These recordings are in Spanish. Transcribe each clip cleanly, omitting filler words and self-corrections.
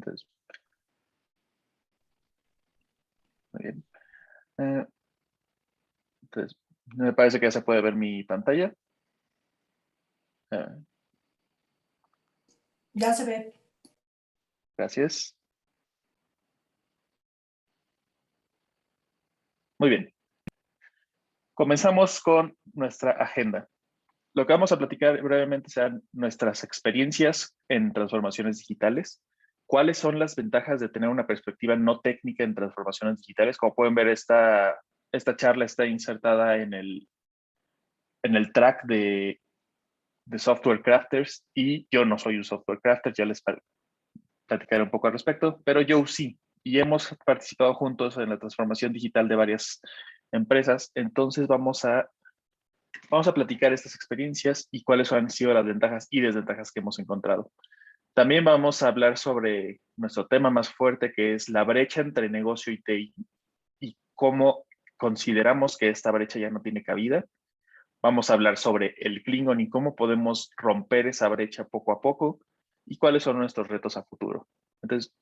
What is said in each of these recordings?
Entonces, muy bien. Eh, entonces, me parece que ya se puede ver mi pantalla. Eh, Ya se ve. Gracias. Muy bien. Comenzamos con nuestra agenda. Lo que vamos a platicar brevemente serán nuestras experiencias en transformaciones digitales. ¿Cuáles son las ventajas de tener una perspectiva no técnica en transformaciones digitales? Como pueden ver, esta charla está insertada en el track de Software Crafters y yo no soy un Software Crafter, ya les platicaré un poco al respecto, pero yo sí, y hemos participado juntos en la transformación digital de varias empresas, entonces vamos a platicar estas experiencias y cuáles han sido las ventajas y desventajas que hemos encontrado. También vamos a hablar sobre nuestro tema más fuerte, que es la brecha entre negocio y TI y cómo consideramos que esta brecha ya no tiene cabida. Vamos a hablar sobre el Klingon y cómo podemos romper esa brecha poco a poco y cuáles son nuestros retos a futuro. Entonces,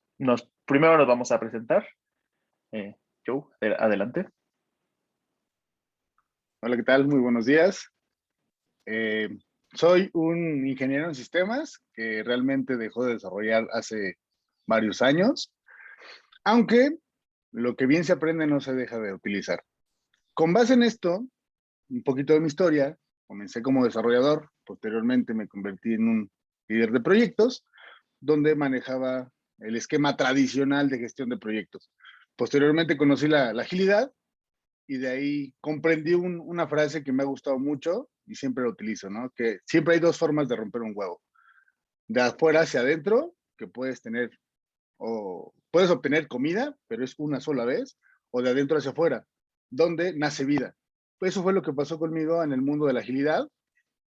primero nos vamos a presentar. Joe, adelante. Hola, ¿qué tal? Muy buenos días. Soy un ingeniero en sistemas que realmente dejó de desarrollar hace varios años, aunque lo que bien se aprende no se deja de utilizar. Con base en esto, un poquito de mi historia, comencé como desarrollador, posteriormente me convertí en un líder de proyectos, donde manejaba el esquema tradicional de gestión de proyectos. Posteriormente conocí la agilidad y de ahí comprendí una frase que me ha gustado mucho y siempre la utilizo, ¿no? Que siempre hay dos formas de romper un huevo. De afuera hacia adentro, que puedes tener o puedes obtener comida, pero es una sola vez, o de adentro hacia afuera, donde nace vida. Eso fue lo que pasó conmigo en el mundo de la agilidad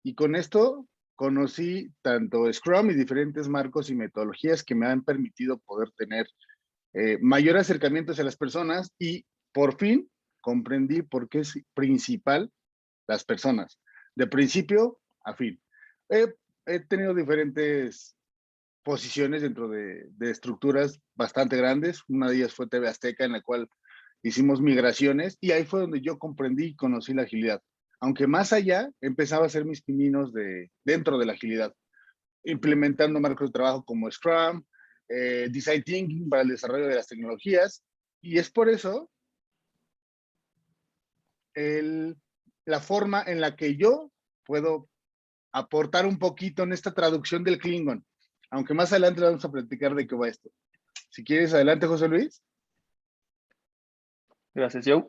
y con esto conocí tanto Scrum y diferentes marcos y metodologías que me han permitido poder tener mayor acercamiento hacia las personas y por fin comprendí por qué es principal las personas, de principio a fin. He tenido diferentes posiciones dentro de estructuras bastante grandes. Una de ellas fue TV Azteca, en la cual hicimos migraciones y ahí fue donde yo comprendí y conocí la agilidad. Aunque más allá empezaba a hacer mis pininos dentro de la agilidad, implementando marcos de trabajo como Scrum, Design Thinking para el desarrollo de las tecnologías. Y es por eso la forma en la que yo puedo aportar un poquito en esta traducción del Klingon. Aunque más adelante vamos a platicar de qué va esto. Si quieres, adelante, José Luis. Gracias, Joe.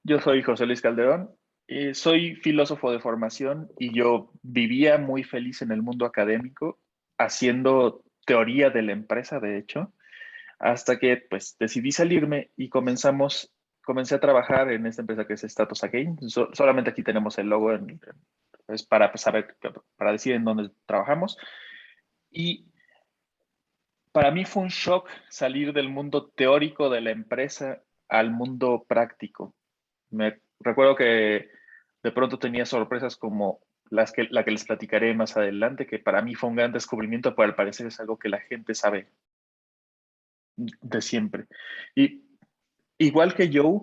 Yo soy José Luis Calderón. Soy filósofo de formación y yo vivía muy feliz en el mundo académico, haciendo teoría de la empresa, de hecho, hasta que pues decidí salirme y comencé a trabajar en esta empresa que es Status Again. Solamente aquí tenemos el logo es para saber, para decir en dónde trabajamos. Y para mí fue un shock salir del mundo teórico de la empresa al mundo práctico. Me recuerdo que de pronto tenía sorpresas como la que les platicaré más adelante, que para mí fue un gran descubrimiento, pero al parecer es algo que la gente sabe de siempre. Y igual que Joe,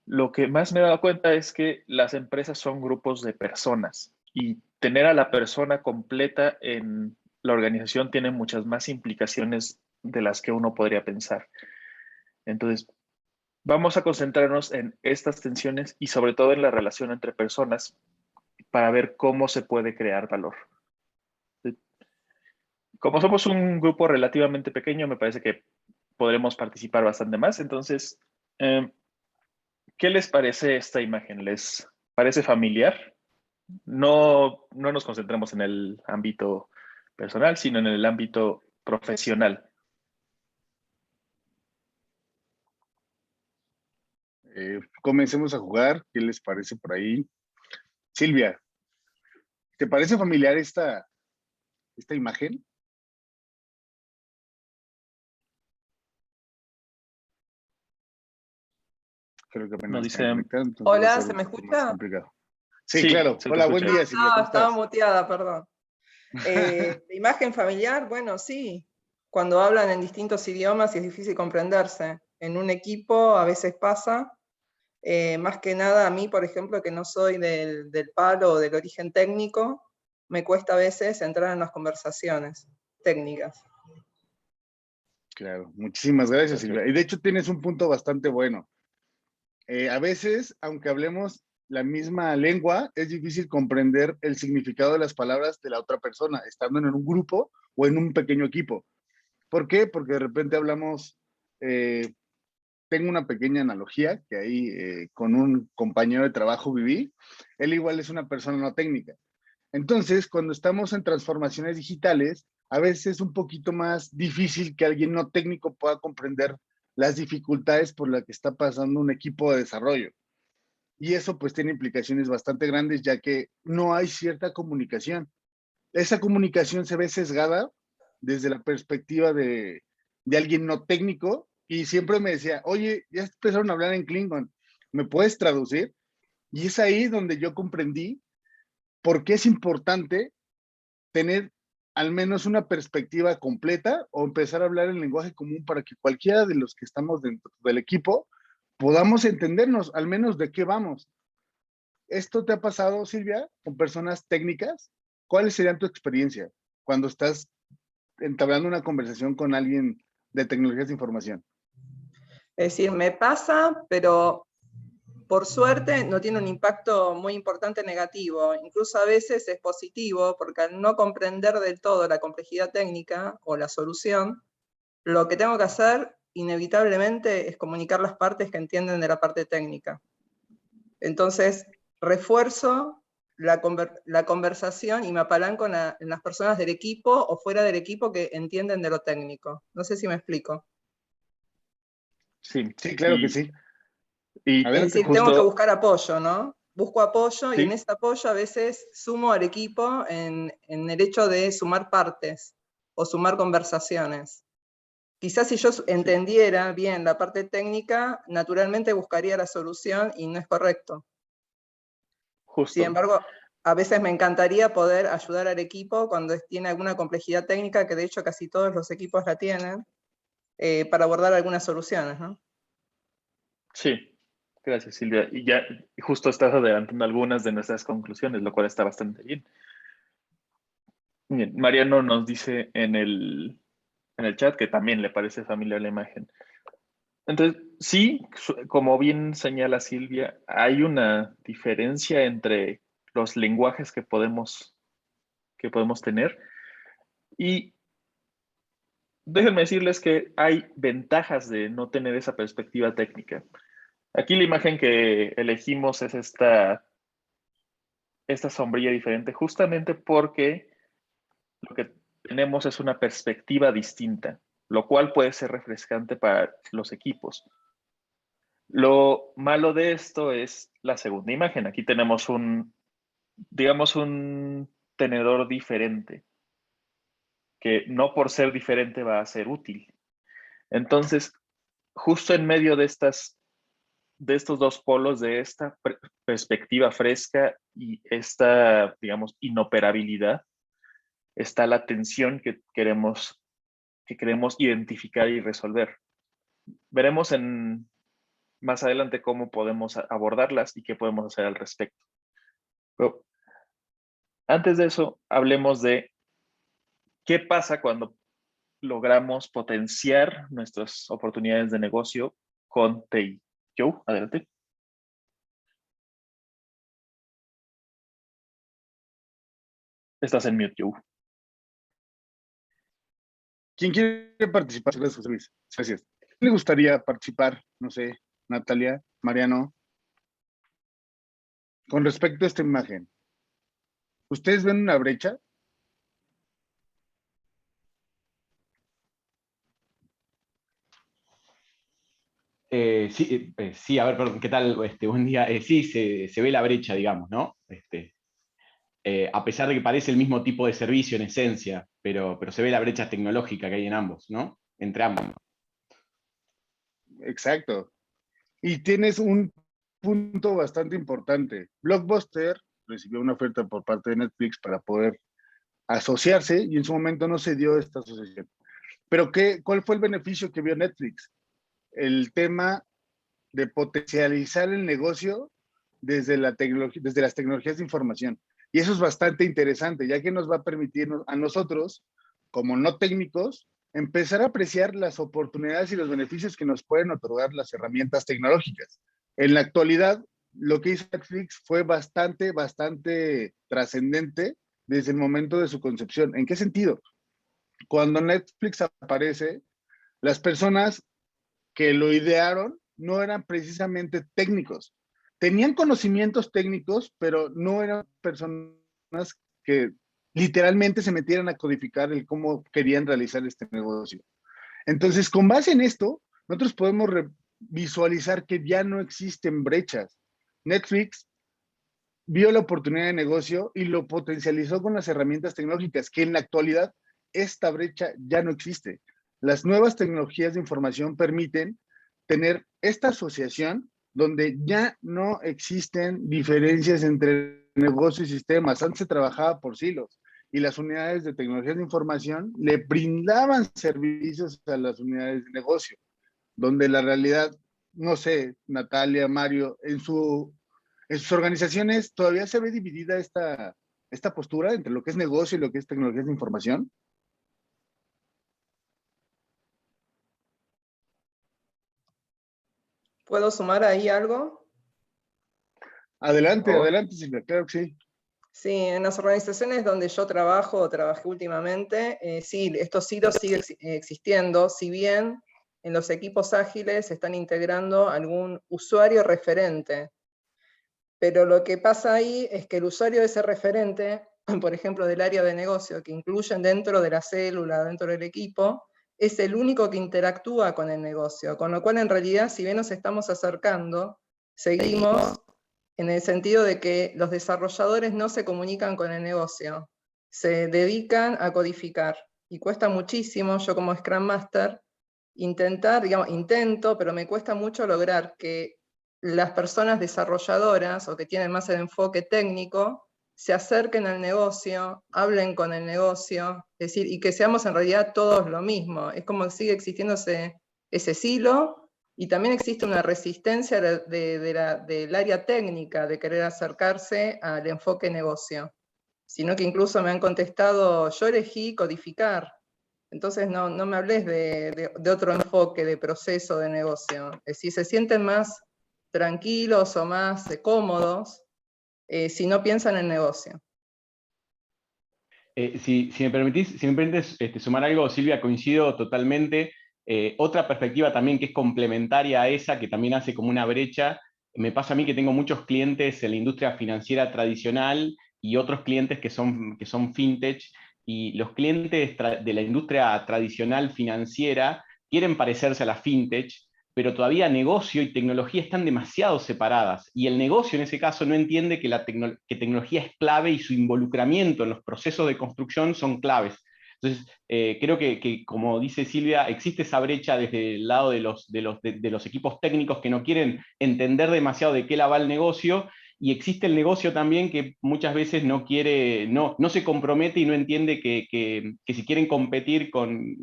lo que más me he dado cuenta es que las empresas son grupos de personas y tener a la persona completa en la organización tiene muchas más implicaciones de las que uno podría pensar. Entonces, vamos a concentrarnos en estas tensiones y sobre todo en la relación entre personas para ver cómo se puede crear valor. Como somos un grupo relativamente pequeño, me parece que podremos participar bastante más. Entonces, ¿qué les parece esta imagen? ¿Les parece familiar? No nos concentremos en el ámbito personal, sino en el ámbito profesional. Comencemos a jugar. ¿Qué les parece por ahí? Silvia, ¿te parece familiar esta imagen? Creo que apenas Nos están dice, conectando. Hola, ¿se me escucha? Complicado. Sí, sí, claro. se te Hola, buen escucha. día, Silvia. ¿Cómo Estaba estás? muteada, perdón. ¿De imagen familiar? Bueno, sí. cuando hablan en distintos idiomas y es difícil comprenderse. En un equipo a veces pasa, más que nada a mí, por ejemplo, que no soy del palo o del origen técnico, me cuesta a veces entrar en las conversaciones técnicas. Claro, muchísimas gracias, Silvia. Y de hecho tienes un punto bastante bueno. A veces, aunque hablemos la misma lengua, es difícil comprender el significado de las palabras de la otra persona, estando en un grupo o en un pequeño equipo. ¿Por qué? Porque de repente hablamos, tengo una pequeña analogía que ahí con un compañero de trabajo viví. Él igual es una persona no técnica. Entonces, cuando estamos en transformaciones digitales, a veces es un poquito más difícil que alguien no técnico pueda comprender las dificultades por las que está pasando un equipo de desarrollo. Y eso pues tiene implicaciones bastante grandes, ya que no hay cierta comunicación. Esa comunicación se ve sesgada desde la perspectiva de alguien no técnico, y siempre me decía, oye, ya empezaron a hablar en Klingon, ¿me puedes traducir? Y es ahí donde yo comprendí por qué es importante tener al menos una perspectiva completa o empezar a hablar el lenguaje común para que cualquiera de los que estamos dentro del equipo podamos entendernos, al menos de qué vamos. ¿Esto te ha pasado, Silvia, con personas técnicas? ¿Cuál sería tu experiencia cuando estás entablando una conversación con alguien de tecnologías de información? Es decir, me pasa, pero por suerte no tiene un impacto muy importante negativo. Incluso a veces es positivo, porque al no comprender del todo la complejidad técnica o la solución, lo que tengo que hacer inevitablemente es comunicar las partes que entienden de la parte técnica. Entonces, refuerzo la conversación y me apalanco en las personas del equipo o fuera del equipo que entienden de lo técnico. No sé si me explico. Sí, Sí, claro que sí. Y Es Adelante. decir, tengo que buscar apoyo, ¿no? Busco apoyo y en sí, ese apoyo a veces sumo al equipo en el hecho de sumar partes o sumar conversaciones. Quizás si yo entendiera bien la parte técnica, naturalmente buscaría la solución y no es correcto. Sin justo. embargo, a veces me encantaría poder ayudar al equipo cuando tiene alguna complejidad técnica, que de hecho casi todos los equipos la tienen, para abordar algunas soluciones, ¿no? Sí, gracias Silvia. Y ya justo estás adelantando algunas de nuestras conclusiones, lo cual está bastante bien. Bien, Mariano nos dice en el chat que también le parece familiar la imagen. Entonces, sí, como bien señala Silvia, hay una diferencia entre los lenguajes que podemos tener. Y déjenme decirles que hay ventajas de no tener esa perspectiva técnica. Aquí la imagen que elegimos es esta sombrilla diferente, justamente porque lo que tenemos es una perspectiva distinta, lo cual puede ser refrescante para los equipos. Lo malo de esto es la segunda imagen. Aquí tenemos digamos, un tenedor diferente, que no por ser diferente va a ser útil. Entonces, justo en medio de estos dos polos, de esta perspectiva fresca y esta, digamos, inoperabilidad, está la tensión que queremos identificar y resolver. Veremos más adelante cómo podemos abordarlas y qué podemos hacer al respecto. Pero antes de eso, hablemos de qué pasa cuando logramos potenciar nuestras oportunidades de negocio con TI. Joe, adelante. Estás en mute, Joe. ¿Quién quiere participar? Gracias, José Luis. Gracias. ¿Quién le gustaría participar? No sé, Natalia, Mariano, con respecto a esta imagen. ¿Ustedes ven una brecha? Sí, a ver, perdón, ¿qué tal? Buen día. Sí, se ve la brecha, digamos, ¿no? A pesar de que parece el mismo tipo de servicio en esencia, pero se ve la brecha tecnológica que hay en ambos, ¿no? Entre ambos. Exacto. Y tienes un punto bastante importante. Blockbuster recibió una oferta por parte de Netflix para poder asociarse y en su momento no se dio esta asociación. Pero ¿cuál fue el beneficio que vio Netflix? El tema de potencializar el negocio desde las tecnologías de información. Y eso es bastante interesante, ya que nos va a permitir a nosotros, como no técnicos, empezar a apreciar las oportunidades y los beneficios que nos pueden otorgar las herramientas tecnológicas. En la actualidad, lo que hizo Netflix fue bastante trascendente desde el momento de su concepción. ¿En qué sentido? Cuando Netflix aparece, las personas que lo idearon no eran precisamente técnicos. Tenían conocimientos técnicos, pero no eran personas que literalmente se metieran a codificar el cómo querían realizar este negocio. Entonces, con base en esto, nosotros podemos visualizar que ya no existen brechas. Netflix vio la oportunidad de negocio y lo potencializó con las herramientas tecnológicas, que en la actualidad esta brecha ya no existe. Las nuevas tecnologías de información permiten tener esta asociación donde ya no existen diferencias entre negocio y sistemas. Antes se trabajaba por silos y las unidades de tecnologías de información le brindaban servicios a las unidades de negocio, donde la realidad, no sé, Natalia, Mario, en sus organizaciones todavía se ve dividida esta postura entre lo que es negocio y lo que es tecnologías de información. ¿Puedo sumar ahí algo? Adelante, adelante, Silvia, claro que sí. Sí, en las organizaciones donde yo trabajo o trabajé últimamente, sí, estos silos siguen existiendo, si bien en los equipos ágiles se están integrando algún usuario referente. Pero lo que pasa ahí es que el usuario de ese referente, por ejemplo, del área de negocio, que incluyen dentro de la célula, dentro del equipo, es el único que interactúa con el negocio. Con lo cual, en realidad, si bien nos estamos acercando, seguimos en el sentido de que los desarrolladores no se comunican con el negocio, se dedican a codificar. Y cuesta muchísimo, yo como Scrum Master, intento, pero me cuesta mucho lograr que las personas desarrolladoras o que tienen más el enfoque técnico se acerquen al negocio, hablen con el negocio, es decir, y que seamos en realidad todos lo mismo. Es como que sigue existiendo ese silo, y también existe una resistencia del área técnica de querer acercarse al enfoque negocio, sino que incluso me han contestado, yo elegí codificar, entonces no me hables de otro enfoque de proceso de negocio. Es decir, se sienten más tranquilos o más cómodos si no piensan en negocio. Si me permites sumar algo, Silvia, coincido totalmente. Otra perspectiva también que es complementaria a esa, que también hace como una brecha, me pasa a mí que tengo muchos clientes en la industria financiera tradicional y otros clientes que son fintech, y los clientes de la industria tradicional financiera quieren parecerse a la fintech, pero todavía negocio y tecnología están demasiado separadas. Y el negocio en ese caso no entiende que tecnología es clave y su involucramiento en los procesos de construcción son claves. Entonces, creo que, como dice Silvia, existe esa brecha desde el lado de los equipos técnicos que no quieren entender demasiado de qué la va el negocio, y existe el negocio también que muchas veces no se compromete y no entiende que si quieren competir con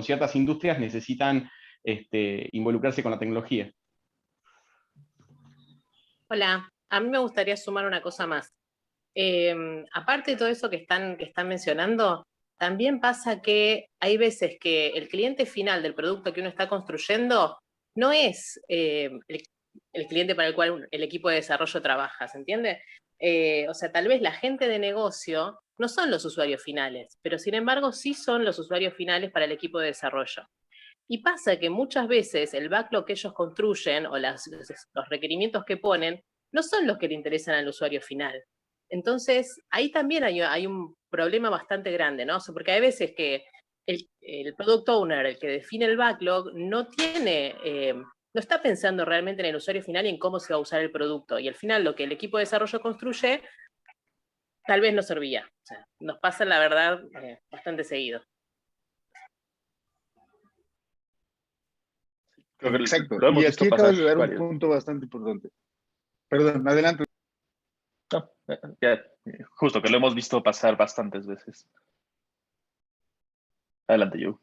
ciertas industrias necesitan involucrarse con la tecnología. Hola, a mí me gustaría sumar una cosa más. Aparte de todo eso que están mencionando, también pasa que hay veces que el cliente final del producto que uno está construyendo no es el cliente para el cual el equipo de desarrollo trabaja, ¿se entiende? O sea, tal vez la gente de negocio no son los usuarios finales, pero sin embargo sí son los usuarios finales para el equipo de desarrollo. Y pasa que muchas veces el backlog que ellos construyen o los requerimientos que ponen no son los que le interesan al usuario final. Entonces, ahí también hay un problema bastante grande, ¿no? O sea, porque hay veces que el product owner, el que define el backlog, no está pensando realmente en el usuario final y en cómo se va a usar el producto. Y al final lo que el equipo de desarrollo construye tal vez no servía. O sea, nos pasa, la verdad, bastante seguido. Exacto. Lo hemos Y visto aquí pasar acabas de dar un varios. punto bastante importante. Perdón, adelante. No, ya, justo que lo hemos visto pasar bastantes veces. Adelante, yo.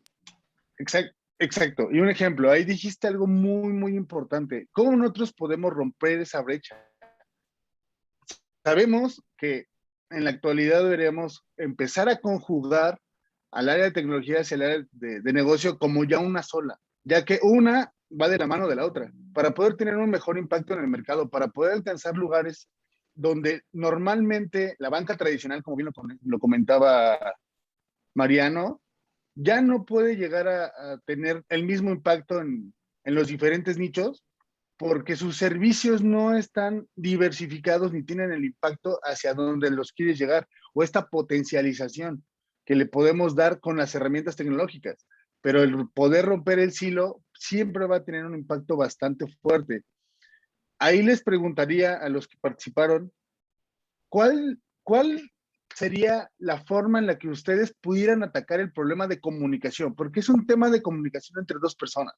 Exacto. Y un ejemplo, ahí dijiste algo muy, muy importante. ¿Cómo nosotros podemos romper esa brecha? Sabemos que en la actualidad deberíamos empezar a conjugar al área de tecnologías y al área de negocio como ya una sola, ya que una va de la mano de la otra, para poder tener un mejor impacto en el mercado, para poder alcanzar lugares donde normalmente la banca tradicional, como bien lo comentaba Mariano, ya no puede llegar a tener el mismo impacto en los diferentes nichos porque sus servicios no están diversificados ni tienen el impacto hacia donde los quieres llegar o esta potencialización que le podemos dar con las herramientas tecnológicas. Pero el poder romper el silo siempre va a tener un impacto bastante fuerte. Ahí les preguntaría a los que participaron, ¿cuál sería la forma en la que ustedes pudieran atacar el problema de comunicación? Porque es un tema de comunicación entre dos personas,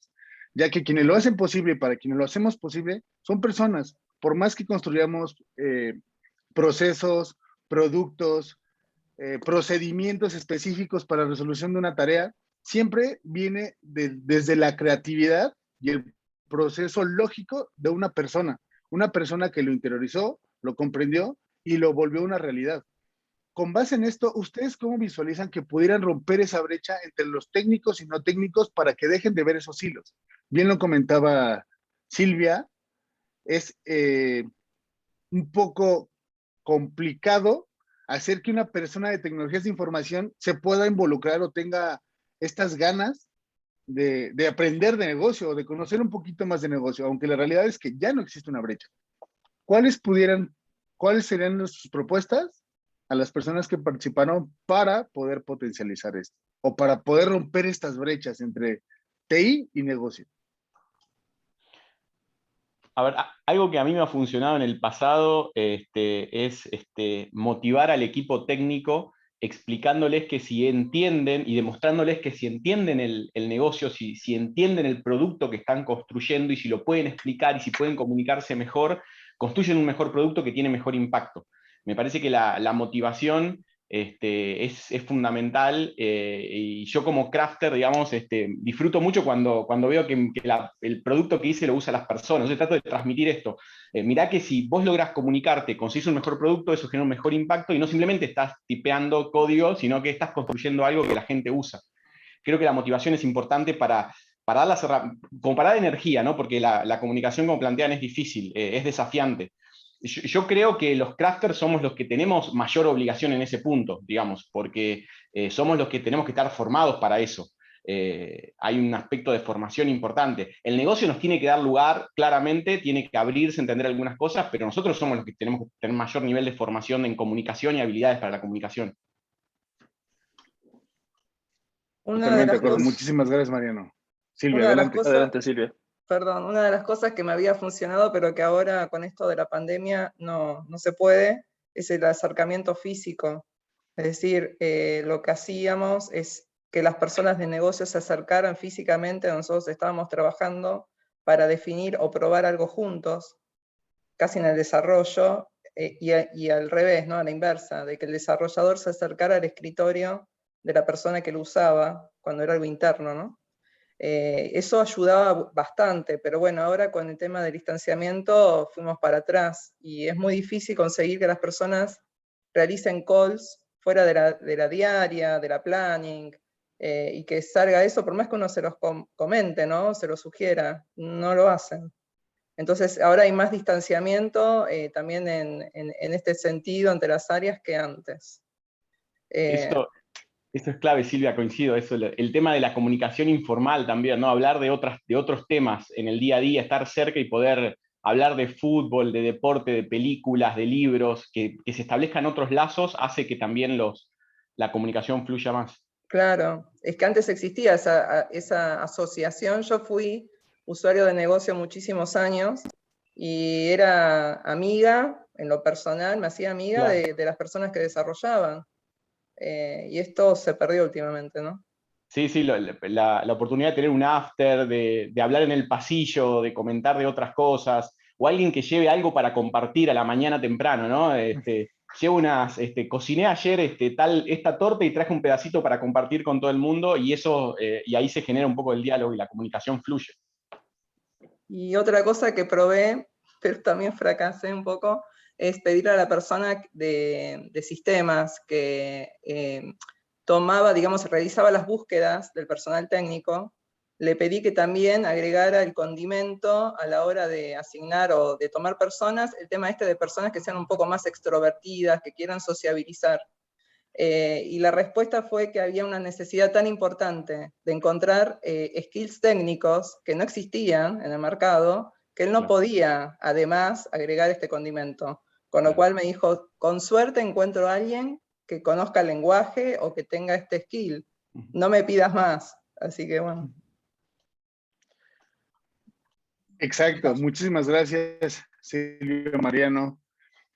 ya que quienes lo hacen posible, para quienes lo hacemos posible, son personas. Por más que construyamos procesos, productos, procedimientos específicos para la resolución de una tarea, siempre viene desde la creatividad y el proceso lógico de una persona que lo interiorizó, lo comprendió y lo volvió una realidad. Con base en esto, ¿ustedes cómo visualizan que pudieran romper esa brecha entre los técnicos y no técnicos para que dejen de ver esos hilos? Bien lo comentaba Silvia, es un poco complicado hacer que una persona de tecnologías de información se pueda involucrar o tenga estas ganas de aprender de negocio o de conocer un poquito más de negocio, aunque la realidad es que ya no existe una brecha. ¿Cuáles serían sus propuestas a las personas que participaron para poder potencializar esto o para poder romper estas brechas entre TI y negocio? A ver, algo que a mí me ha funcionado en el pasado es motivar al equipo técnico explicándoles que si entienden y demostrándoles que si entienden el negocio, si entienden el producto que están construyendo y si lo pueden explicar y si pueden comunicarse mejor, construyen un mejor producto que tiene mejor impacto. Me parece que la motivación es fundamental y yo como crafter, digamos, disfruto mucho cuando veo que el producto que hice lo usan las personas. Yo trato de transmitir esto. Mirá que si vos lográs comunicarte, conseguís un mejor producto, eso genera un mejor impacto y no simplemente estás tipeando código, sino que estás construyendo algo que la gente usa. Creo que la motivación es importante para como para dar energía, ¿no? Porque la comunicación, como plantean, es difícil, es desafiante. Yo creo que los crafters somos los que tenemos mayor obligación en ese punto, digamos, porque somos los que tenemos que estar formados para eso. Hay un aspecto de formación importante. El negocio nos tiene que dar lugar, claramente, tiene que abrirse, entender algunas cosas, pero nosotros somos los que tenemos que tener mayor nivel de formación en comunicación y habilidades para la comunicación. Totalmente de acuerdo. Muchísimas gracias, Mariano. Silvia, adelante. Adelante, Silvia. Perdón, una de las cosas que me había funcionado, pero que ahora con esto de la pandemia no se puede, es el acercamiento físico. Es decir, lo que hacíamos es que las personas de negocio se acercaran físicamente, nosotros estábamos trabajando para definir o probar algo juntos, casi en el desarrollo, y al revés, ¿no? A la inversa, de que el desarrollador se acercara al escritorio de la persona que lo usaba, cuando era algo interno, ¿no? Eso ayudaba bastante, pero bueno, ahora con el tema del distanciamiento fuimos para atrás y es muy difícil conseguir que las personas realicen calls fuera de la diaria, de la planning, y que salga eso, por más que uno se los comente, ¿no? Se los sugiera, no lo hacen. Entonces ahora hay más distanciamiento también en este sentido entre las áreas que antes. Esto es clave, Silvia, coincido. Eso, el tema de la comunicación informal también, ¿no? Hablar de otros temas en el día a día, estar cerca y poder hablar de fútbol, de deporte, de películas, de libros, que se establezcan otros lazos, hace que también la comunicación fluya más. Claro, es que antes existía esa asociación. Yo fui usuario de negocio muchísimos años y era amiga, en lo personal, me hacía amiga de las personas que desarrollaban. Y esto se perdió últimamente, ¿no? Sí, la oportunidad de tener un after, de hablar en el pasillo, de comentar de otras cosas, o alguien que lleve algo para compartir a la mañana temprano, ¿no? llevo unas, cociné ayer esta torta y traje un pedacito para compartir con todo el mundo y eso, y ahí se genera un poco el diálogo y la comunicación fluye. Y otra cosa que probé, pero también fracasé un poco, es pedirle a la persona de sistemas que tomaba, digamos, realizaba las búsquedas del personal técnico, le pedí que también agregara el condimento a la hora de asignar o de tomar personas, el tema de personas que sean un poco más extrovertidas, que quieran sociabilizar. Y la respuesta fue que había una necesidad tan importante de encontrar skills técnicos que no existían en el mercado, que él no podía, además, agregar este condimento. Con lo cual me dijo, con suerte encuentro a alguien que conozca el lenguaje o que tenga este skill. No me pidas más. Así que bueno. Exacto, muchísimas gracias, Silvio Mariano.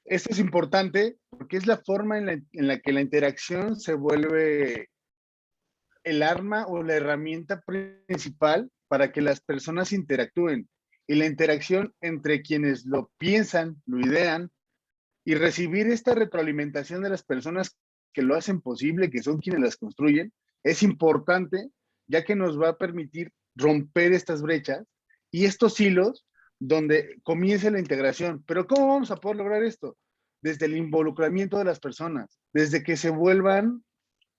Esto es importante porque es la forma en la que la interacción se vuelve el arma o la herramienta principal para que las personas interactúen. Y la interacción entre quienes lo piensan, lo idean, y recibir esta retroalimentación de las personas que lo hacen posible, que son quienes las construyen, es importante, ya que nos va a permitir romper estas brechas y estos hilos donde comience la integración. Pero ¿cómo vamos a poder lograr esto? Desde el involucramiento de las personas, desde que se vuelvan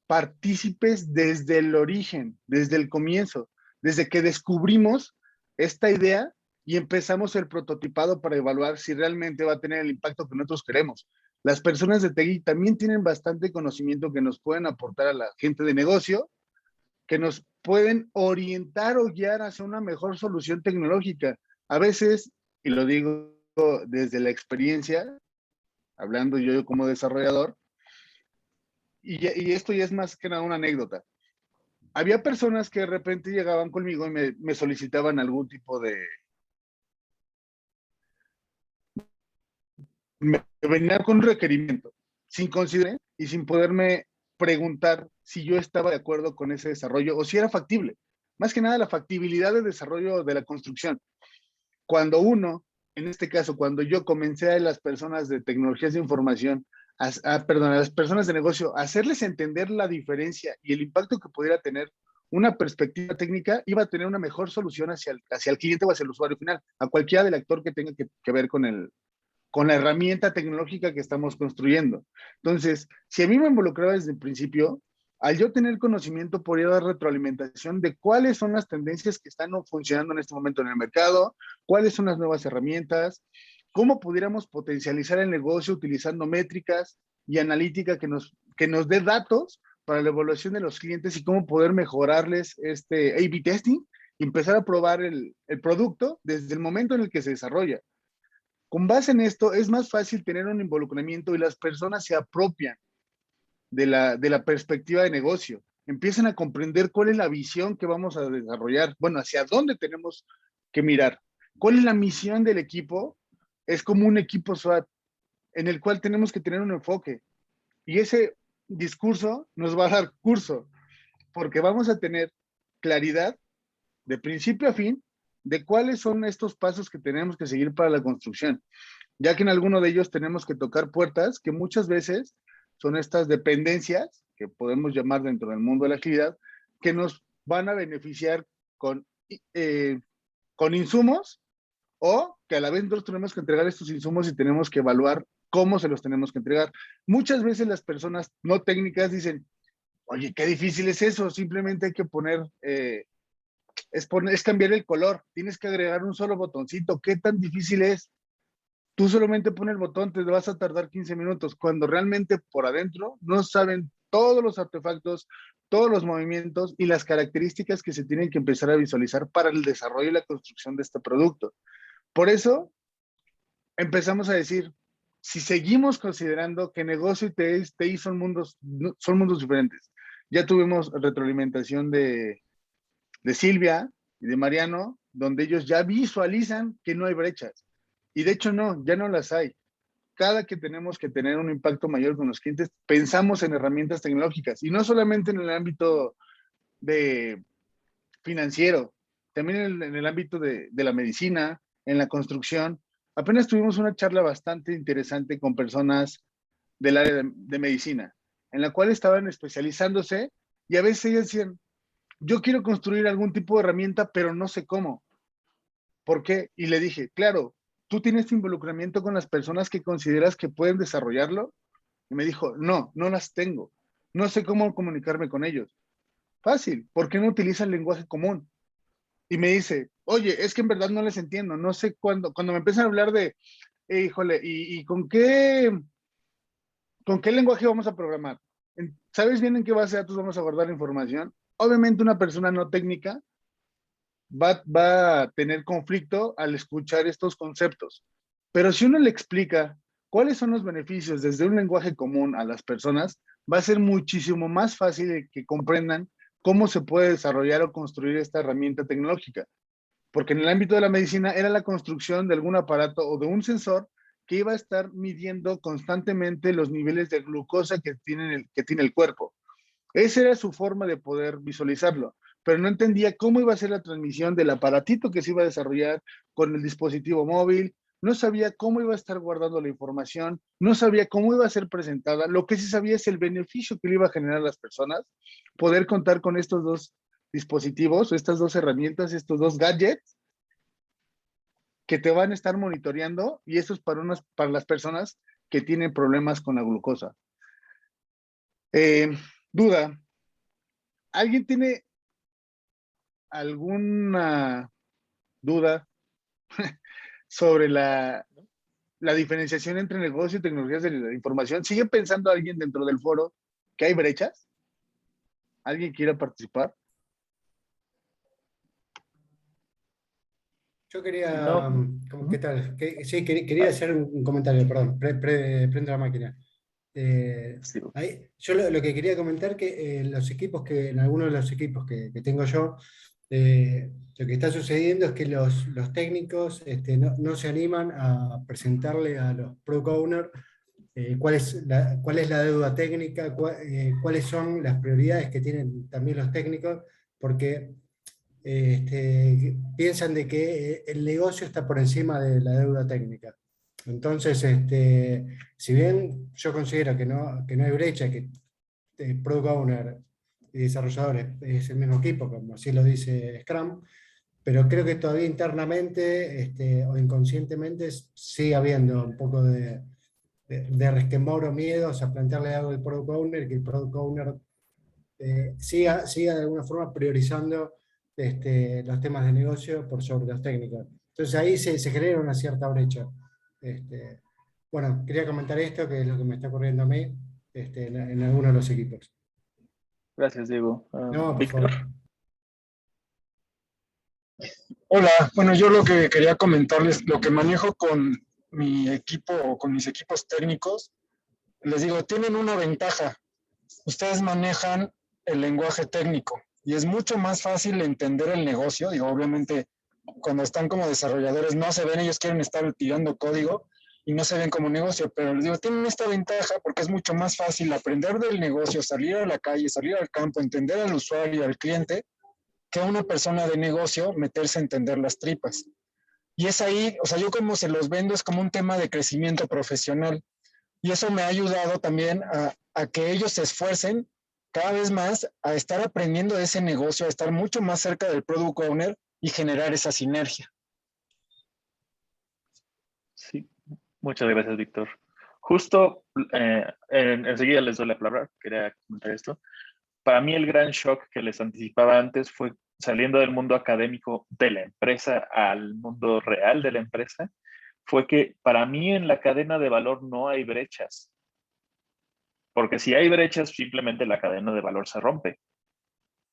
partícipes desde el origen, desde el comienzo, desde que descubrimos esta idea y empezamos el prototipado para evaluar si realmente va a tener el impacto que nosotros queremos. Las personas de TEGI también tienen bastante conocimiento que nos pueden aportar a la gente de negocio, que nos pueden orientar o guiar hacia una mejor solución tecnológica. A veces, y lo digo desde la experiencia, hablando yo como desarrollador, y esto ya es más que nada una anécdota. Había personas que de repente llegaban conmigo y me solicitaban algún tipo de... Me venían con un requerimiento, sin considerar y sin poderme preguntar si yo estaba de acuerdo con ese desarrollo o si era factible. Más que nada la factibilidad de desarrollo de la construcción. Cuando uno, en este caso, cuando yo comencé a las personas de tecnologías de información, a las personas de negocio, a hacerles entender la diferencia y el impacto que pudiera tener una perspectiva técnica, iba a tener una mejor solución hacia el cliente o hacia el usuario final, a cualquiera del actor que tenga que ver con la herramienta tecnológica que estamos construyendo. Entonces, si a mí me involucraba desde el principio, al yo tener conocimiento, podría dar retroalimentación de cuáles son las tendencias que están funcionando en este momento en el mercado, cuáles son las nuevas herramientas, cómo pudiéramos potencializar el negocio utilizando métricas y analítica que nos dé datos para la evaluación de los clientes y cómo poder mejorarles este A/B testing y empezar a probar el producto desde el momento en el que se desarrolla. Con base en esto, es más fácil tener un involucramiento y las personas se apropian de la perspectiva de negocio. Empiezan a comprender cuál es la visión que vamos a desarrollar, bueno, hacia dónde tenemos que mirar. ¿Cuál es la misión del equipo? Es como un equipo SWAT en el cual tenemos que tener un enfoque. Y ese discurso nos va a dar curso, porque vamos a tener claridad de principio a fin de cuáles son estos pasos que tenemos que seguir para la construcción, ya que en alguno de ellos tenemos que tocar puertas que muchas veces son estas dependencias que podemos llamar dentro del mundo de la agilidad, que nos van a beneficiar con insumos o que a la vez nosotros tenemos que entregar estos insumos y tenemos que evaluar cómo se los tenemos que entregar. Muchas veces las personas no técnicas dicen, oye, qué difícil es eso, simplemente hay que poner es cambiar el color, tienes que agregar un solo botoncito, ¿qué tan difícil es? Tú solamente pones el botón, te vas a tardar 15 minutos, cuando realmente por adentro no saben todos los artefactos, todos los movimientos y las características que se tienen que empezar a visualizar para el desarrollo y la construcción de este producto. Por eso empezamos a decir, si seguimos considerando que negocio y TI son mundos diferentes, ya tuvimos retroalimentación de Silvia y de Mariano, donde ellos ya visualizan que no hay brechas. Y de hecho no, ya no las hay. Cada que tenemos que tener un impacto mayor con los clientes, pensamos en herramientas tecnológicas y no solamente en el ámbito de financiero, también en el ámbito de la medicina, en la construcción. Apenas tuvimos una charla bastante interesante con personas del área de medicina, en la cual estaban especializándose y a veces ellos decían, yo quiero construir algún tipo de herramienta, pero no sé cómo. ¿Por qué? Y le dije, claro, ¿tú tienes involucramiento con las personas que consideras que pueden desarrollarlo? Y me dijo, no, no las tengo. No sé cómo comunicarme con ellos. Fácil, ¿por qué no utilizan lenguaje común? Y me dice, oye, es que en verdad no les entiendo. No sé cuando me empiezan a hablar de, híjole, ¿y con qué lenguaje vamos a programar? ¿Sabes bien en qué base de datos vamos a guardar la información? Obviamente una persona no técnica va a tener conflicto al escuchar estos conceptos. Pero si uno le explica cuáles son los beneficios desde un lenguaje común a las personas, va a ser muchísimo más fácil que comprendan cómo se puede desarrollar o construir esta herramienta tecnológica. Porque en el ámbito de la medicina era la construcción de algún aparato o de un sensor que iba a estar midiendo constantemente los niveles de glucosa que tiene el cuerpo. Esa era su forma de poder visualizarlo, pero no entendía cómo iba a ser la transmisión del aparatito que se iba a desarrollar con el dispositivo móvil, no sabía cómo iba a estar guardando la información, no sabía cómo iba a ser presentada. Lo que sí sabía es el beneficio que le iba a generar a las personas poder contar con estos dos dispositivos, estas dos herramientas, estos dos gadgets que te van a estar monitoreando, y eso es para las personas que tienen problemas con la glucosa. Duda, ¿alguien tiene alguna duda sobre la diferenciación entre negocio y tecnologías de la información? ¿Sigue pensando alguien dentro del foro que hay brechas? ¿Alguien quiere participar? Yo quería, No. ¿qué tal? Sí, quería hacer un comentario, perdón, prendo la máquina. Sí. Yo lo que quería comentar que en algunos de los equipos que tengo yo, lo que está sucediendo es que los técnicos no se animan a presentarle a los product owners cuál es la deuda técnica, cuáles son las prioridades que tienen también los técnicos, porque piensan de que el negocio está por encima de la deuda técnica. Entonces, si bien yo considero que no hay brecha, que Product Owner y desarrolladores es el mismo equipo, como así lo dice Scrum, pero creo que todavía internamente o inconscientemente sigue habiendo un poco de resquemor o miedos a plantearle algo al Product Owner, que el Product Owner siga de alguna forma priorizando los temas de negocio por sobre los técnicos. Entonces ahí se genera una cierta brecha. Bueno, quería comentar esto, que es lo que me está ocurriendo a mí en algunos de los equipos. Gracias, Diego. No, por Víctor. favor. Hola, bueno, yo lo que quería comentarles, lo que manejo con mi equipo o con mis equipos técnicos, les digo, tienen una ventaja. Ustedes manejan el lenguaje técnico y es mucho más fácil entender el negocio. Digo, obviamente, cuando están como desarrolladores no se ven, ellos quieren estar tirando código y no se ven como negocio, pero les digo, tienen esta ventaja porque es mucho más fácil aprender del negocio, salir a la calle, salir al campo, entender al usuario, al cliente, que una persona de negocio meterse a entender las tripas. Y es ahí, o sea, yo como se los vendo es como un tema de crecimiento profesional. Y eso me ha ayudado también a que ellos se esfuercen cada vez más a estar aprendiendo de ese negocio, a estar mucho más cerca del product owner y generar esa sinergia. Sí, muchas gracias, Víctor. Justo enseguida les doy la palabra, quería comentar esto. Para mí el gran shock que les anticipaba antes fue saliendo del mundo académico de la empresa al mundo real de la empresa, fue que para mí en la cadena de valor no hay brechas, porque si hay brechas simplemente la cadena de valor se rompe.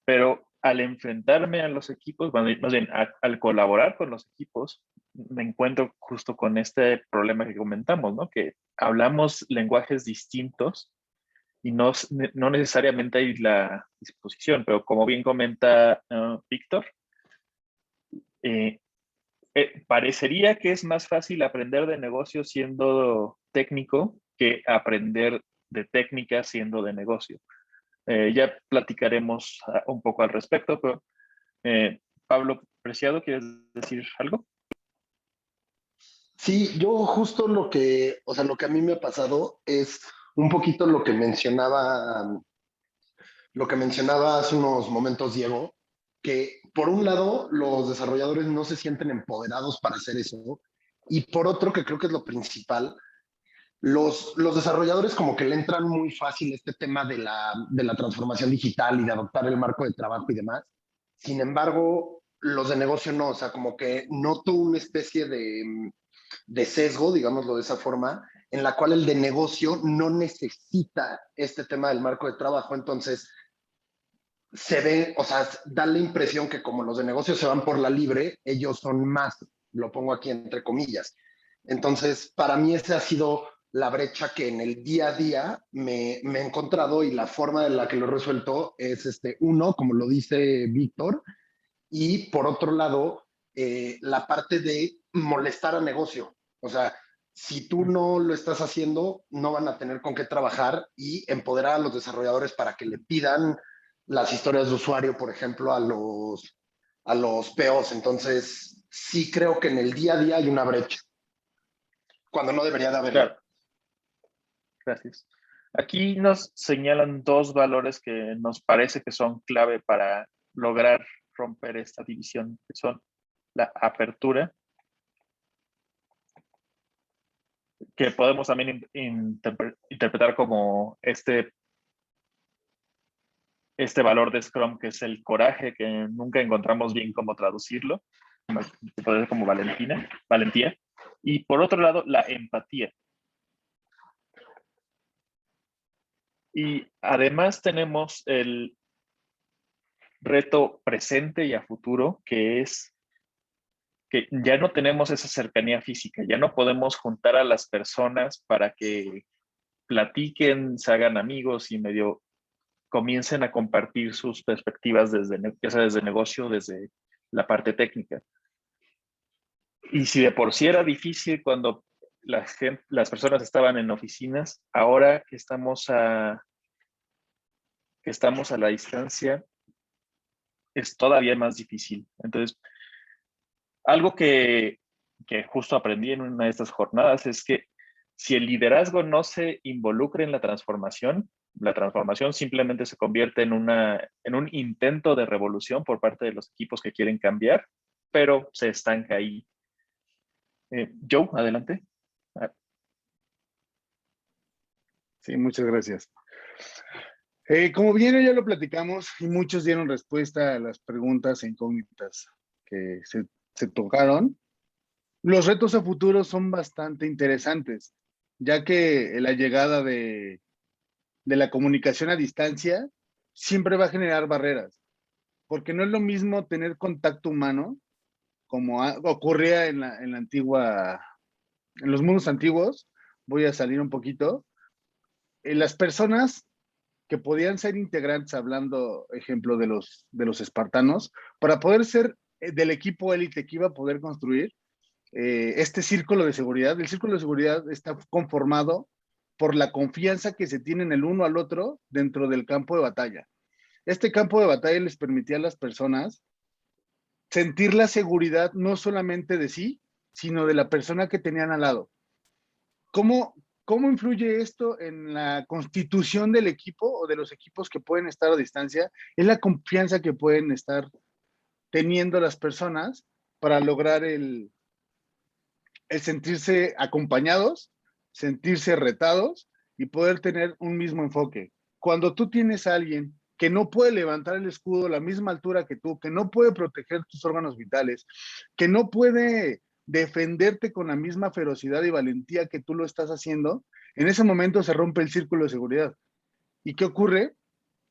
Pero al enfrentarme a los equipos, más bien al colaborar con los equipos, me encuentro justo con este problema que comentamos, ¿no? Que hablamos lenguajes distintos y no necesariamente hay la disposición, pero como bien comenta Víctor, parecería que es más fácil aprender de negocio siendo técnico que aprender de técnica siendo de negocio. Ya platicaremos un poco al respecto, pero Pablo Preciado, ¿quieres decir algo? Sí, yo justo lo que a mí me ha pasado es, un poquito lo que mencionaba hace unos momentos Diego, que por un lado los desarrolladores no se sienten empoderados para hacer eso, y por otro, que creo que es lo principal, los desarrolladores como que le entran muy fácil este tema de la transformación digital y de adoptar el marco de trabajo y demás. Sin embargo, los de negocio no, o sea, como que noto una especie de sesgo, digámoslo de esa forma, en la cual el de negocio no necesita este tema del marco de trabajo. Entonces, se ve, o sea, da la impresión que como los de negocio se van por la libre, ellos son más, lo pongo aquí entre comillas. Entonces, para mí esa ha sido la brecha que en el día a día me he encontrado, y la forma en la que lo he resuelto es uno, como lo dice Víctor, y por otro lado, la parte de molestar a negocio. O sea, si tú no lo estás haciendo, no van a tener con qué trabajar, y empoderar a los desarrolladores para que le pidan las historias de usuario, por ejemplo, a los POs. Entonces, sí creo que en el día a día hay una brecha, cuando no debería de haberla. Claro, gracias. Aquí nos señalan dos valores que nos parece que son clave para lograr romper esta división, que son la apertura, que podemos también interpretar como este valor de Scrum, que es el coraje, que nunca encontramos bien cómo traducirlo, puede ser como valentía. Y por otro lado, la empatía. Y además tenemos el reto presente y a futuro, que es que ya no tenemos esa cercanía física, ya no podemos juntar a las personas para que platiquen, se hagan amigos y medio comiencen a compartir sus perspectivas ya sea desde negocio, desde la parte técnica. Y si de por sí era difícil cuando las personas estaban en oficinas, ahora que estamos a la distancia, es todavía más difícil. Entonces, algo que justo aprendí en una de estas jornadas es que si el liderazgo no se involucra en la transformación simplemente se convierte en un intento de revolución por parte de los equipos que quieren cambiar, pero se estanca ahí. Joe, adelante. Sí, muchas gracias. Como bien ya lo platicamos y muchos dieron respuesta a las preguntas e incógnitas que se tocaron, los retos a futuro son bastante interesantes, ya que la llegada de la comunicación a distancia siempre va a generar barreras, porque no es lo mismo tener contacto humano, como ocurría en los mundos antiguos. Voy a salir un poquito. Las personas que podían ser integrantes, hablando, ejemplo, de los espartanos, para poder ser del equipo élite que iba a poder construir este círculo de seguridad. El círculo de seguridad está conformado por la confianza que se tienen el uno al otro dentro del campo de batalla. Este campo de batalla les permitía a las personas sentir la seguridad no solamente de sí, sino de la persona que tenían al lado. ¿Cómo influye esto en la constitución del equipo o de los equipos que pueden estar a distancia? Es la confianza que pueden estar teniendo las personas para lograr el sentirse acompañados, sentirse retados y poder tener un mismo enfoque. Cuando tú tienes a alguien que no puede levantar el escudo a la misma altura que tú, que no puede proteger tus órganos vitales, que no puede defenderte con la misma ferocidad y valentía que tú lo estás haciendo, en ese momento se rompe el círculo de seguridad. ¿Y qué ocurre?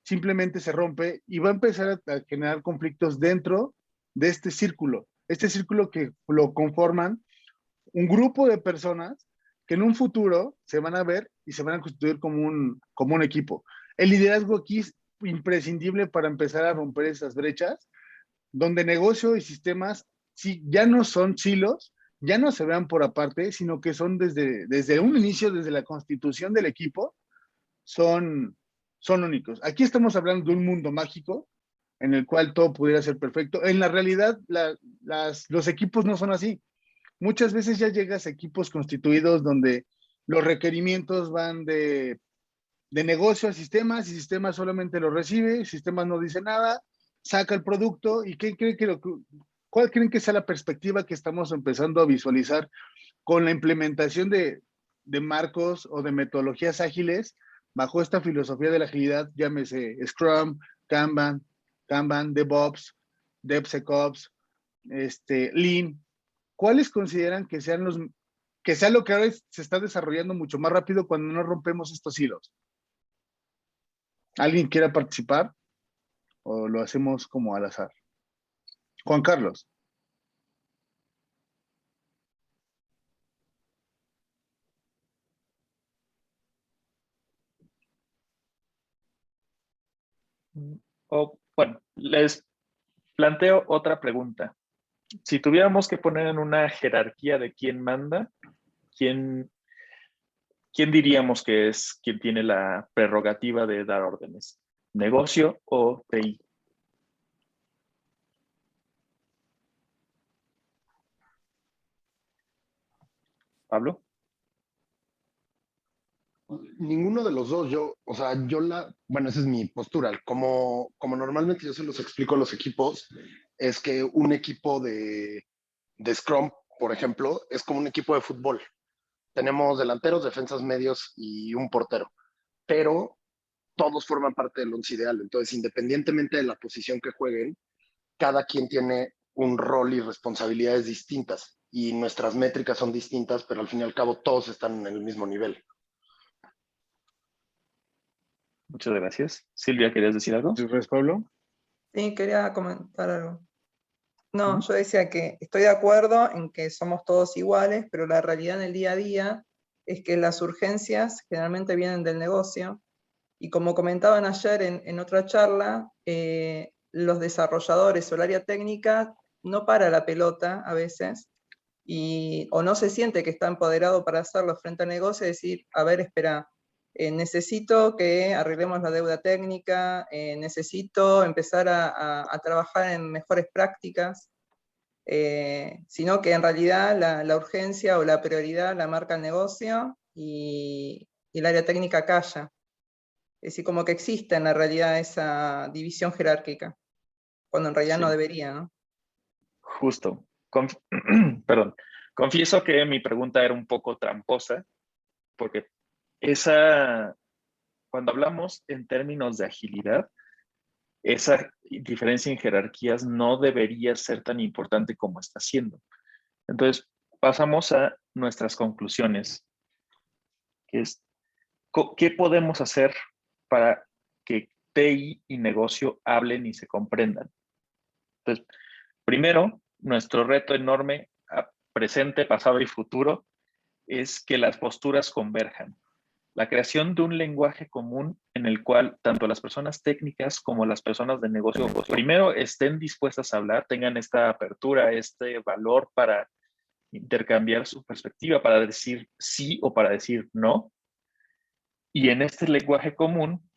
Simplemente se rompe y va a empezar a generar conflictos dentro de este círculo que lo conforman un grupo de personas que en un futuro se van a ver y se van a constituir como un equipo. El liderazgo aquí es imprescindible para empezar a romper esas brechas, donde negocio y sistemas ya no son silos, ya no se vean por aparte, sino que son desde un inicio, desde la constitución del equipo, son únicos. Aquí estamos hablando de un mundo mágico en el cual todo pudiera ser perfecto. En la realidad, los equipos no son así. Muchas veces ya llegas a equipos constituidos donde los requerimientos van de de negocio a sistemas y sistemas solamente lo recibe, sistemas no dice nada, saca el producto y ¿cuál creen que sea la perspectiva que estamos empezando a visualizar con la implementación de marcos o de metodologías ágiles bajo esta filosofía de la agilidad, llámese Scrum, Kanban, DevOps, DevSecOps, Lean? ¿Cuáles consideran que sean que sea lo que ahora se está desarrollando mucho más rápido cuando no rompemos estos hilos? ¿Alguien quiera participar o lo hacemos como al azar? Juan Carlos. Bueno, les planteo otra pregunta. Si tuviéramos que poner en una jerarquía de quién manda, ¿quién diríamos que es quien tiene la prerrogativa de dar órdenes? ¿Negocio o TI? ¿Pablo? Ninguno de los dos. Bueno, esa es mi postura. Como normalmente yo se los explico a los equipos, es que un equipo de Scrum, por ejemplo, es como un equipo de fútbol. Tenemos delanteros, defensas, medios y un portero, pero todos forman parte del once ideal. Entonces, independientemente de la posición que jueguen, cada quien tiene un rol y responsabilidades distintas y nuestras métricas son distintas, pero al fin y al cabo todos están en el mismo nivel. Muchas gracias. Silvia, ¿querías decir algo? ¿Tú crees, Pablo? Sí, quería comentar algo. No, yo decía que estoy de acuerdo en que somos todos iguales, pero la realidad en el día a día es que las urgencias generalmente vienen del negocio. Y como comentaban ayer en otra charla, los desarrolladores o el área técnica no para la pelota a veces, o no se siente que está empoderado para hacerlo frente al negocio y decir, a ver, espera, necesito que arreglemos la deuda técnica, necesito empezar a trabajar en mejores prácticas, sino que en realidad la urgencia o la prioridad la marca el negocio y el área técnica calla. Es decir, como que existe en la realidad esa división jerárquica, cuando en realidad Sí. no debería, ¿no? Justo. Perdón. Confieso que mi pregunta era un poco tramposa, porque cuando hablamos en términos de agilidad, esa diferencia en jerarquías no debería ser tan importante como está siendo. Entonces, pasamos a nuestras conclusiones, que es, ¿qué podemos hacer para que TI y negocio hablen y se comprendan? Entonces, primero, nuestro reto enorme a presente, pasado y futuro es que las posturas converjan. La creación de un lenguaje común en el cual tanto las personas técnicas como las personas de negocio primero estén dispuestas a hablar, tengan esta apertura, este valor para intercambiar su perspectiva, para decir sí o para decir no. Y en este lenguaje común,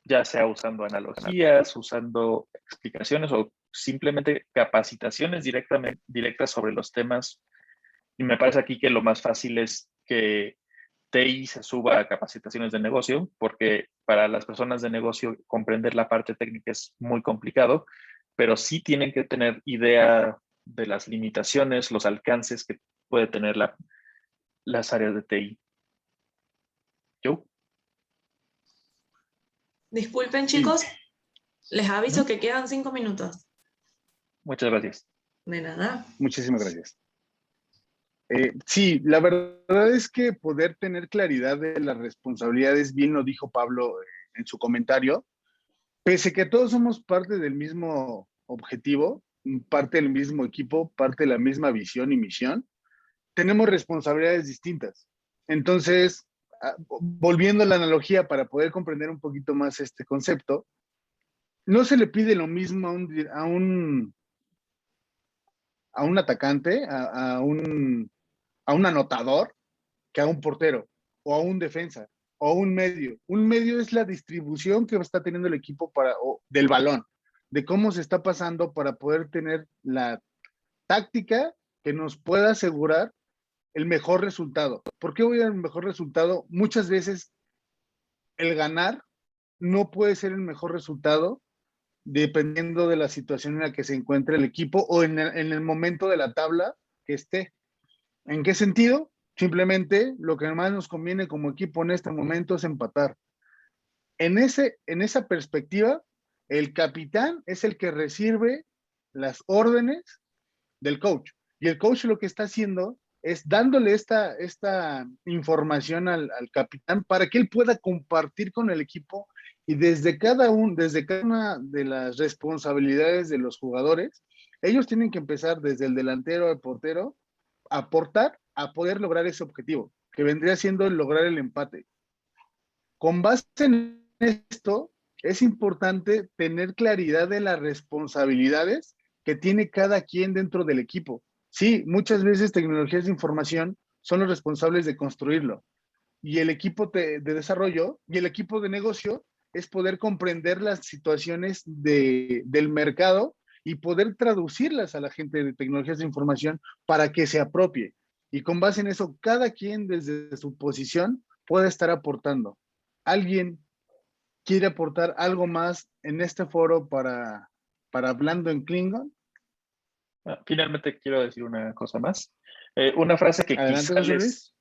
ya sea usando analogías, usando explicaciones o simplemente capacitaciones directas sobre los temas. Y me parece aquí que lo más fácil es que TI se suba a capacitaciones de negocio, porque para las personas de negocio comprender la parte técnica es muy complicado, pero sí tienen que tener idea de las limitaciones, los alcances que puede tener las áreas de TI. ¿Yo? Disculpen, chicos, les aviso que quedan 5 minutos. Muchas gracias. De nada. Muchísimas gracias. Sí, la verdad es que poder tener claridad de las responsabilidades, bien lo dijo Pablo en su comentario, pese que todos somos parte del mismo objetivo, parte del mismo equipo, parte de la misma visión y misión, tenemos responsabilidades distintas. Entonces, volviendo a la analogía para poder comprender un poquito más este concepto, no se le pide lo mismo a un atacante, a un anotador, que a un portero, o a un defensa, o a un medio. Un medio es la distribución que está teniendo el equipo del balón, de cómo se está pasando para poder tener la táctica que nos pueda asegurar el mejor resultado. ¿Por qué voy al mejor resultado? Muchas veces el ganar no puede ser el mejor resultado dependiendo de la situación en la que se encuentre el equipo o en el momento de la tabla que esté. ¿En qué sentido? Simplemente lo que más nos conviene como equipo en este momento es empatar. En esa perspectiva, el capitán es el que recibe las órdenes del coach. Y el coach lo que está haciendo es dándole esta información al capitán para que él pueda compartir con el equipo y desde cada una de las responsabilidades de los jugadores, ellos tienen que empezar desde el delantero al portero a aportar a poder lograr ese objetivo, que vendría siendo el lograr el empate. Con base en esto, es importante tener claridad de las responsabilidades que tiene cada quien dentro del equipo. Sí, muchas veces tecnologías de información son los responsables de construirlo. Y el equipo de desarrollo y el equipo de negocio es poder comprender las situaciones del mercado y poder traducirlas a la gente de tecnologías de información para que se apropie. Y con base en eso, cada quien desde su posición puede estar aportando. ¿Alguien quiere aportar algo más en este foro para hablando en Klingon? Finalmente quiero decir una cosa más. Una frase que Adelante, quizá José Luis.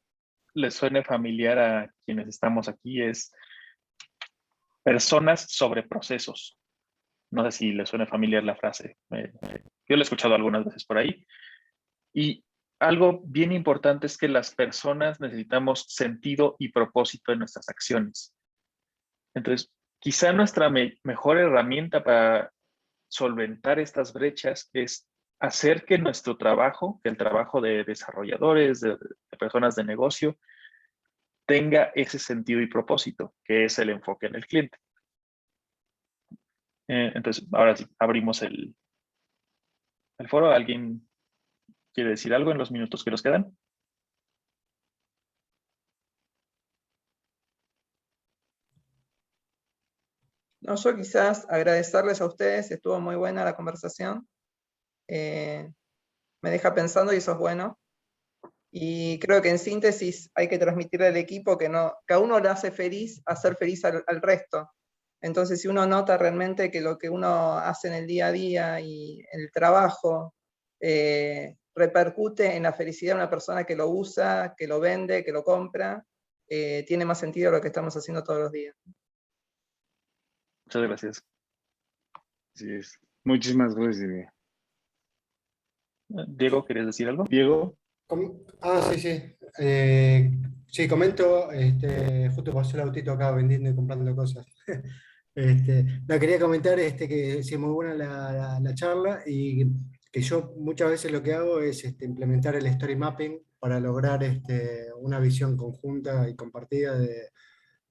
les suene familiar a quienes estamos aquí es personas sobre procesos. No sé si les suena familiar la frase. Yo la he escuchado algunas veces por ahí. Y algo bien importante es que las personas necesitamos sentido y propósito en nuestras acciones. Entonces, quizá nuestra mejor herramienta para solventar estas brechas es hacer que nuestro trabajo, que el trabajo de desarrolladores, de personas de negocio, tenga ese sentido y propósito, que es el enfoque en el cliente. Entonces, ahora sí, abrimos el foro. ¿Alguien quiere decir algo en los minutos que nos quedan? No, yo quizás agradecerles a ustedes, estuvo muy buena la conversación. Me deja pensando y eso es bueno. Y creo que en síntesis hay que transmitirle al equipo que a uno le hace feliz hacer feliz al resto. Entonces, si uno nota realmente que lo que uno hace en el día a día y el trabajo repercute en la felicidad de una persona que lo usa, que lo vende, que lo compra, tiene más sentido lo que estamos haciendo todos los días. Muchas gracias. Así es. Muchísimas gracias, Diego. Diego, ¿querías decir algo? Diego. Sí, sí. Sí, comento, justo pasó el autito acá vendiendo y comprando cosas. No, quería comentar que sí, muy buena la charla y que yo muchas veces lo que hago es implementar el story mapping para lograr una visión conjunta y compartida de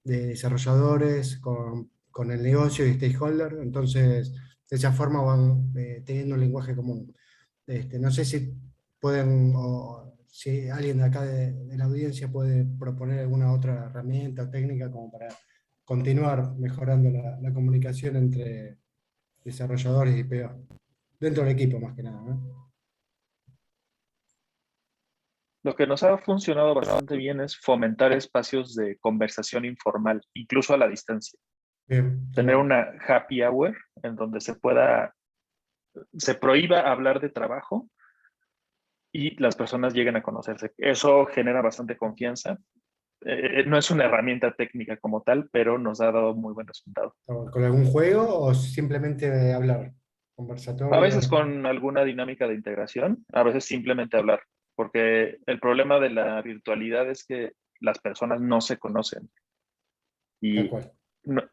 desarrolladores con el negocio y stakeholder. Entonces, de esa forma van teniendo un lenguaje común. No sé si pueden, o si alguien de acá de la audiencia puede proponer alguna otra herramienta o técnica como para continuar mejorando la comunicación entre desarrolladores y PO, dentro del equipo más que nada, ¿no? Lo que nos ha funcionado bastante bien es fomentar espacios de conversación informal, incluso a la distancia. Bien, Tener bueno. una happy hour en donde se prohíba hablar de trabajo y las personas lleguen a conocerse. Eso genera bastante confianza. No es una herramienta técnica como tal, pero nos ha dado muy buen resultado. ¿Con algún juego o simplemente hablar? A veces Conversatorio. con alguna dinámica de integración, a veces simplemente hablar, porque el problema de la virtualidad es que las personas no se conocen Tal y cual.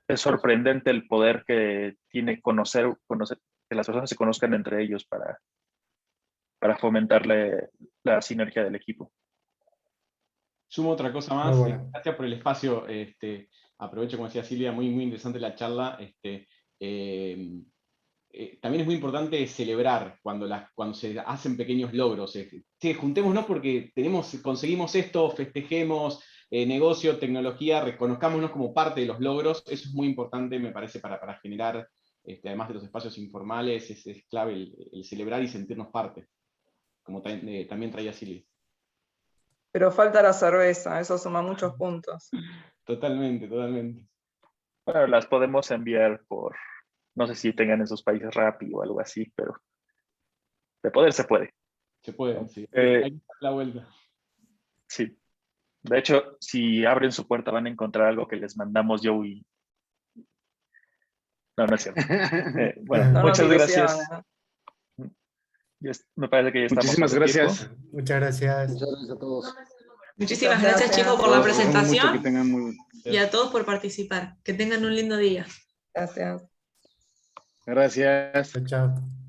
es sorprendente el poder que tiene conocer, que las personas se conozcan entre ellos para fomentarle la sinergia del equipo. Sumo otra cosa Muy más, bueno. gracias por el espacio, aprovecho, como decía Silvia, muy, muy interesante la charla. También es muy importante celebrar cuando se hacen pequeños logros. Sí, juntémonos porque conseguimos esto, festejemos, negocio, tecnología, reconozcámonos como parte de los logros. Eso es muy importante, me parece, para generar, además de los espacios informales, es clave el celebrar y sentirnos parte, como también traía Silvia. Pero falta la cerveza, eso suma muchos puntos. Totalmente, totalmente. Bueno, las podemos enviar por, no sé si tengan en sus países Rappi o algo así, pero de poder se puede. Se puede, sí. Eh, Hay que dar la vuelta. Sí. De hecho, si abren su puerta van a encontrar algo que les mandamos yo y... No, no es cierto. Bueno, No nos muchas gracias. ilusiona. Me parece que ya estamos. Muchísimas sobre tiempo. gracias. Muchas gracias. Muchas gracias a todos. Muchísimas Muchas gracias, chicos, por la Todos, cuídense mucho, que presentación tengan muy... y a todos por participar. Que tengan un lindo día. Gracias. Gracias. Chao, chao.